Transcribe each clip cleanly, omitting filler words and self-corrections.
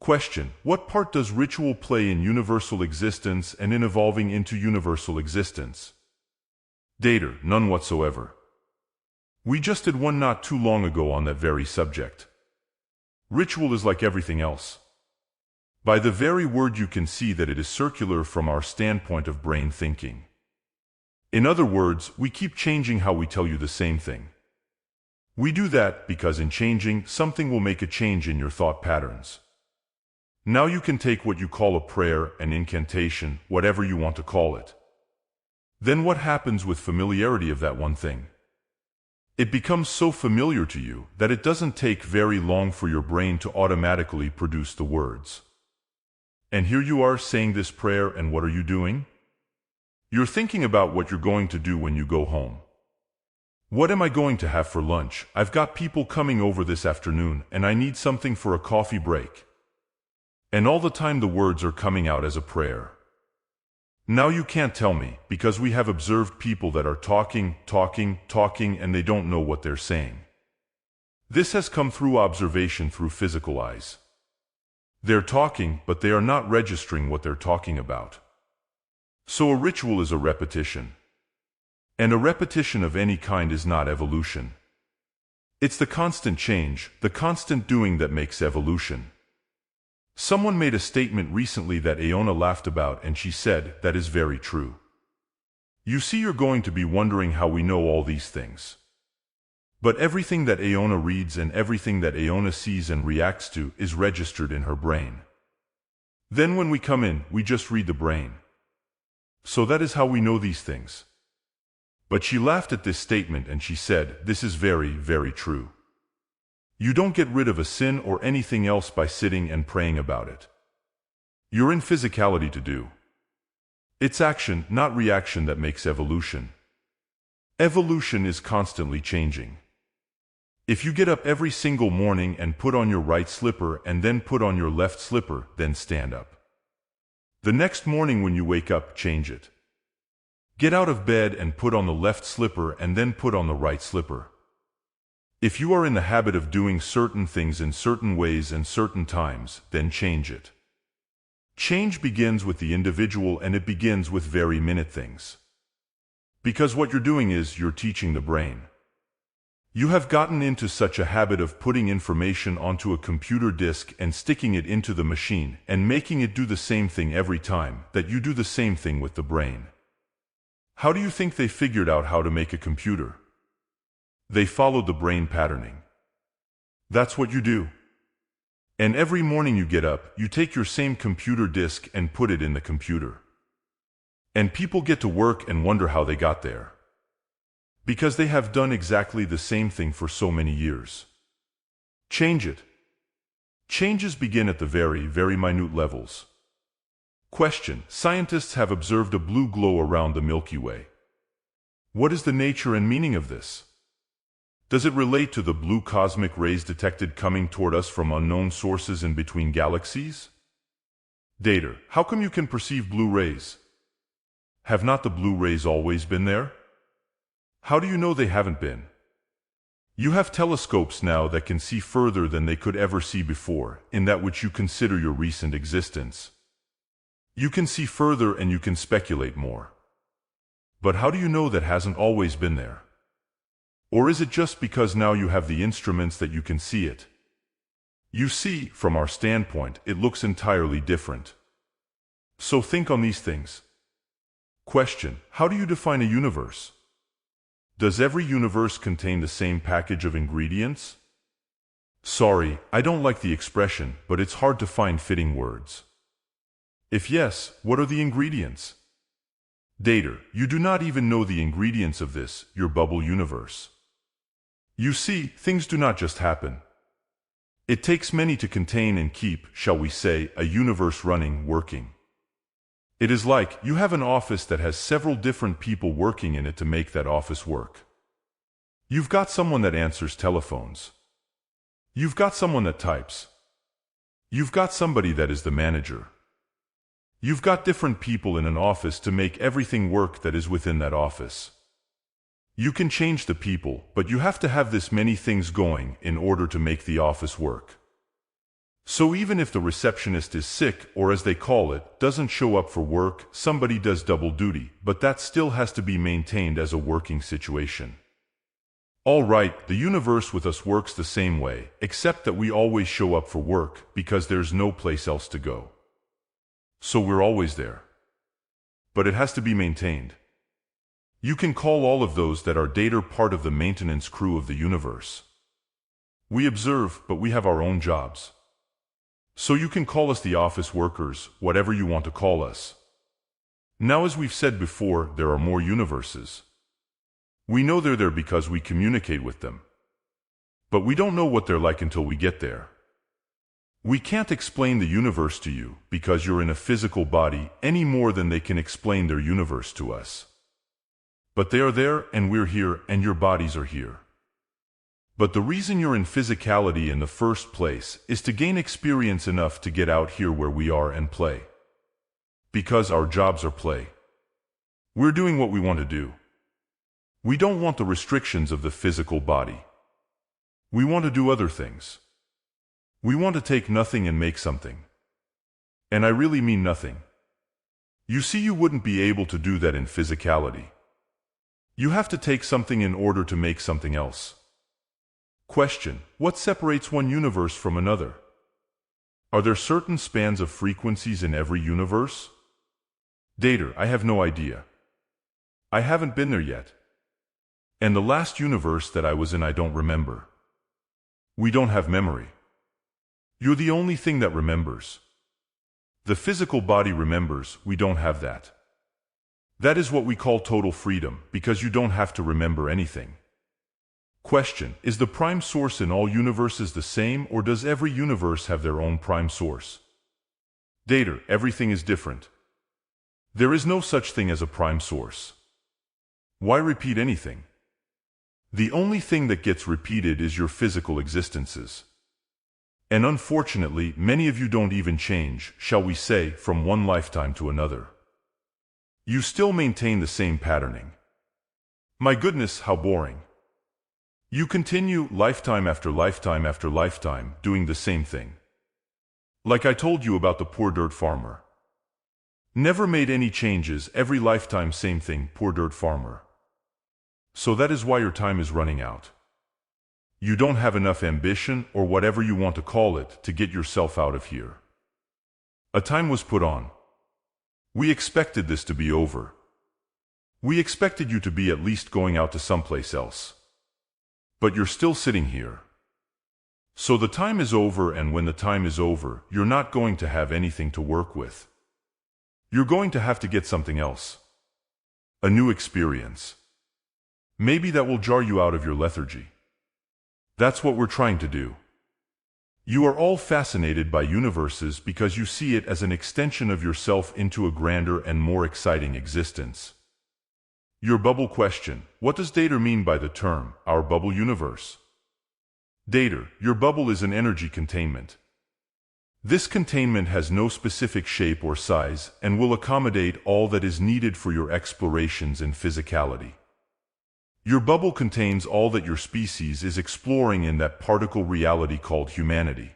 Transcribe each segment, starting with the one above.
Question: what part does ritual play in universal existence and in evolving into universal existence? Datre: none whatsoever. We just did one not too long ago on that very subject. Ritual is like everything else. By the very word you can see that it is circular from our standpoint of brain thinking. In other words, we keep changing how we tell you the same thing. We do that because in changing, something will make a change in your thought patterns. Now you can take what you call a prayer, an incantation, whatever you want to call it. Then what happens with familiarity of that one thing? It becomes so familiar to you that it doesn't take very long for your brain to automatically produce the words. And here you are saying this prayer, and what are you doing? You're thinking about what you're going to do when you go home. What am I going to have for lunch? I've got people coming over this afternoon, and I need something for a coffee break. And all the time the words are coming out as a prayer. Now you can't tell me, because we have observed people that are talking, and they don't know what they're saying. This has come through observation through physical eyes. They're talking, but they are not registering what they're talking about. So a ritual is a repetition. And a repetition of any kind is not evolution. It's the constant change, the constant doing that makes evolution. Someone made a statement recently that Aona laughed about, and she said, that is very true. You see, you're going to be wondering how we know all these things. But everything that Aona reads and everything that Aona sees and reacts to is registered in her brain. Then when we come in, we just read the brain. So that is how we know these things. But she laughed at this statement and she said, this is very, very true. You don't get rid of a sin or anything else by sitting and praying about it. You're in physicality to do. It's action, not reaction, that makes evolution. Evolution is constantly changing. If you get up every single morning and put on your right slipper and then put on your left slipper, then stand up. The next morning when you wake up, change it. Get out of bed and put on the left slipper and then put on the right slipper. If you are in the habit of doing certain things in certain ways and certain times, then change it. Change begins with the individual, and it begins with very minute things. Because what you're doing is you're teaching the brain. You have gotten into such a habit of putting information onto a computer disk and sticking it into the machine and making it do the same thing every time that you do the same thing with the brain. How do you think they figured out how to make a computer? They followed the brain patterning. That's what you do. And every morning you get up, you take your same computer disk and put it in the computer. And people get to work and wonder how they got there. Because they have done exactly the same thing for so many years. Change it. Changes begin at the very, very minute levels. Question: scientists have observed a blue glow around the Milky Way. What is the nature and meaning of this? Does it relate to the blue cosmic rays detected coming toward us from unknown sources in between galaxies? Datre: how come you can perceive blue rays? Have not the blue rays always been there? How do you know they haven't been? You have telescopes now that can see further than they could ever see before, in that which you consider your recent existence. You can see further and you can speculate more. But how do you know that hasn't always been there? Or is it just because now you have the instruments that you can see it? You see, from our standpoint, it looks entirely different. So think on these things. Question: how do you define a universe? Does every universe contain the same package of ingredients? Sorry, I don't like the expression, but it's hard to find fitting words. If yes, what are the ingredients? Datre: you do not even know the ingredients of this, your bubble universe. You see, things do not just happen. It takes many to contain and keep, shall we say, a universe running, working. It is like you have an office that has several different people working in it to make that office work. You've got someone that answers telephones. You've got someone that types. You've got somebody that is the manager. You've got different people in an office to make everything work that is within that office. You can change the people, but you have to have this many things going in order to make the office work. So even if the receptionist is sick, or as they call it, doesn't show up for work, somebody does double duty, but that still has to be maintained as a working situation. All right, the universe with us works the same way, except that we always show up for work because there's no place else to go. So we're always there. But it has to be maintained. You can call all of those that are Datre part of the maintenance crew of the universe. We observe, but we have our own jobs. So you can call us the office workers, whatever you want to call us. Now, as we've said before, there are more universes. We know they're there because we communicate with them. But we don't know what they're like until we get there. We can't explain the universe to you because you're in a physical body any more than they can explain their universe to us. But they are there, and we're here, and your bodies are here. But the reason you're in physicality in the first place is to gain experience enough to get out here where we are and play. Because our jobs are play. We're doing what we want to do. We don't want the restrictions of the physical body. We want to do other things. We want to take nothing and make something. And I really mean nothing. You see, you wouldn't be able to do that in physicality. You have to take something in order to make something else. Question: what separates one universe from another? Are there certain spans of frequencies in every universe? Datre: I have no idea. I haven't been there yet. And the last universe that I was in, I don't remember. We don't have memory. You're the only thing that remembers. The physical body remembers, we don't have that. That is what we call total freedom, because you don't have to remember anything. Question: is the prime source in all universes the same, or does every universe have their own prime source? Datre: everything is different. There is no such thing as a prime source. Why repeat anything? The only thing that gets repeated is your physical existences. And unfortunately, many of you don't even change, shall we say, from one lifetime to another. You still maintain the same patterning. My goodness, how boring. You continue, lifetime after lifetime after lifetime, doing the same thing. Like I told you about the poor dirt farmer. Never made any changes, every lifetime same thing, poor dirt farmer. So that is why your time is running out. You don't have enough ambition, or whatever you want to call it, to get yourself out of here. A time was put on. We expected this to be over. We expected you to be at least going out to someplace else. But you're still sitting here. So the time is over, and when the time is over, you're not going to have anything to work with. You're going to have to get something else. A new experience. Maybe that will jar you out of your lethargy. That's what we're trying to do. You are all fascinated by universes because you see it as an extension of yourself into a grander and more exciting existence. Your bubble question: what does Datre mean by the term, our bubble universe? Datre: your bubble is an energy containment. This containment has no specific shape or size, and will accommodate all that is needed for your explorations in physicality. Your bubble contains all that your species is exploring in that particle reality called humanity.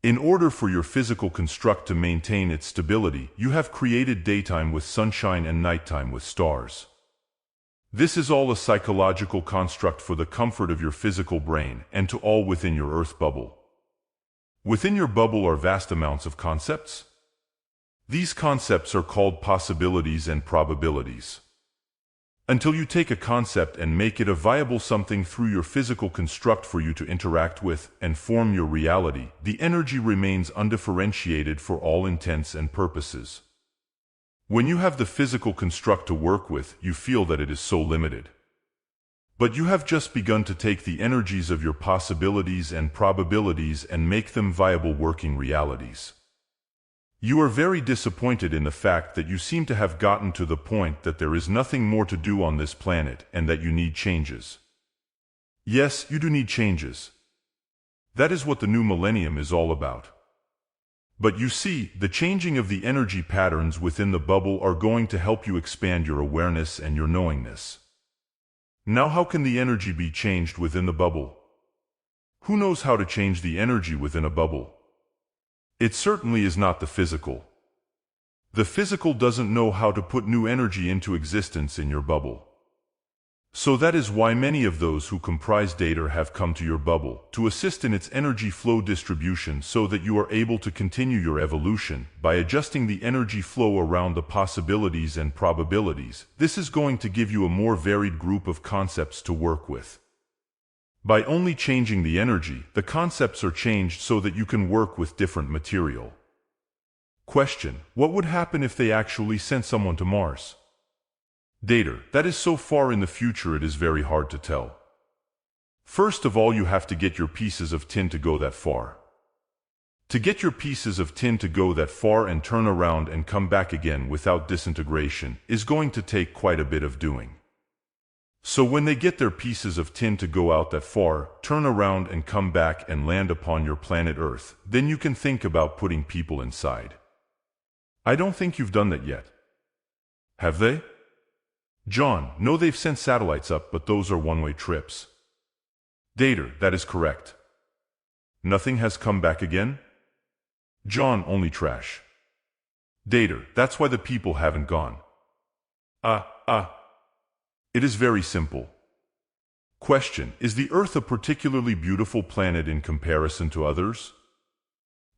In order for your physical construct to maintain its stability, you have created daytime with sunshine and nighttime with stars. This is all a psychological construct for the comfort of your physical brain, and to all within your earth bubble. Within your bubble are vast amounts of concepts. These concepts are called possibilities and probabilities. Until you take a concept and make it a viable something through your physical construct for you to interact with and form your reality, the energy remains undifferentiated for all intents and purposes. When you have the physical construct to work with, you feel that it is so limited. But you have just begun to take the energies of your possibilities and probabilities and make them viable working realities. You are very disappointed in the fact that you seem to have gotten to the point that there is nothing more to do on this planet and that you need changes. Yes, you do need changes. That is what the new millennium is all about. But you see, the changing of the energy patterns within the bubble are going to help you expand your awareness and your knowingness. Now how can the energy be changed within the bubble? Who knows how to change the energy within a bubble? It certainly is not the physical. The physical doesn't know how to put new energy into existence in your bubble. So that is why many of those who comprise Datre have come to your bubble, to assist in its energy flow distribution so that you are able to continue your evolution by adjusting the energy flow around the possibilities and probabilities. This is going to give you a more varied group of concepts to work with. By only changing the energy, the concepts are changed so that you can work with different material. Question: what would happen if they actually sent someone to Mars? Datre: that is so far in the future it is very hard to tell. First of all, you have to get your pieces of tin to go that far. To get your pieces of tin to go that far and turn around and come back again without disintegration is going to take quite a bit of doing. So when they get their pieces of tin to go out that far, turn around and come back and land upon your planet Earth, then you can think about putting people inside. I don't think you've done that yet. Have they? John: no, they've sent satellites up, but those are one-way trips. Datre: that is correct. Nothing has come back again? John: only trash. Datre: that's why the people haven't gone. It is very simple. Question: is the Earth a particularly beautiful planet in comparison to others?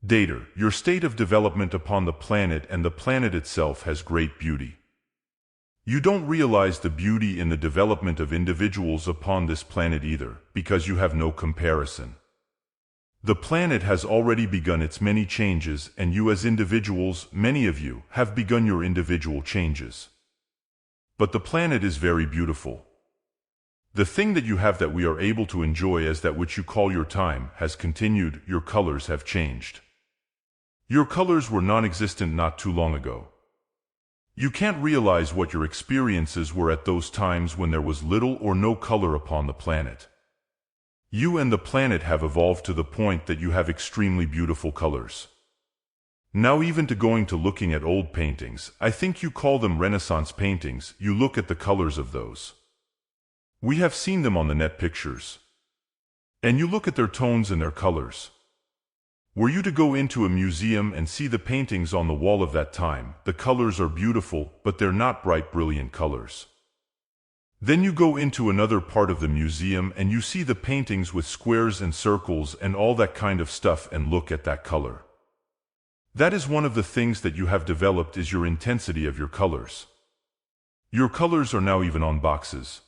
Datre: your state of development upon the planet and the planet itself has great beauty. You don't realize the beauty in the development of individuals upon this planet either, because you have no comparison. The planet has already begun its many changes, and you as individuals, many of you, have begun your individual changes. But the planet is very beautiful. The thing that you have that we are able to enjoy as that which you call your time has continued. Your colors have changed. Your colors were non-existent not too long ago. You can't realize what your experiences were at those times when there was little or no color upon the planet. You and the planet have evolved to the point that you have extremely beautiful colors. Now even to going to looking at old paintings, I think you call them Renaissance paintings, you look at the colors of those. We have seen them on the net pictures. And you look at their tones and their colors. Were you to go into a museum and see the paintings on the wall of that time, the colors are beautiful, but they're not bright, brilliant colors. Then you go into another part of the museum and you see the paintings with squares and circles and all that kind of stuff and look at that color. That is one of the things that you have developed is your intensity of your colors. Your colors are now even on boxes.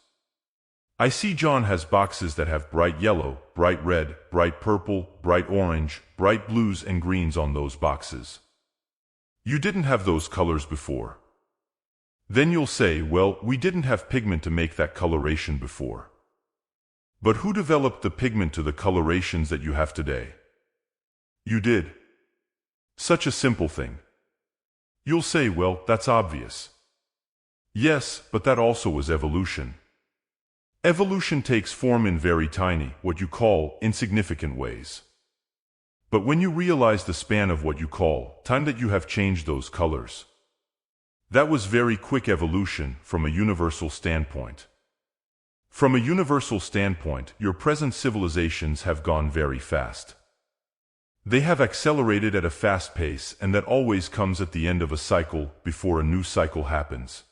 I see John has boxes that have bright yellow, bright red, bright purple, bright orange, bright blues and greens on those boxes. You didn't have those colors before. Then you'll say, well, we didn't have pigment to make that coloration before. But who developed the pigment to the colorations that you have today? You did. Such a simple thing. You'll say, well, that's obvious. Yes, but that also was evolution. Evolution takes form in very tiny, what you call, insignificant ways. But when you realize the span of what you call, time that you have changed those colors, that was very quick evolution from a universal standpoint. From a universal standpoint, your present civilizations have gone very fast. They have accelerated at a fast pace, and that always comes at the end of a cycle, before a new cycle happens.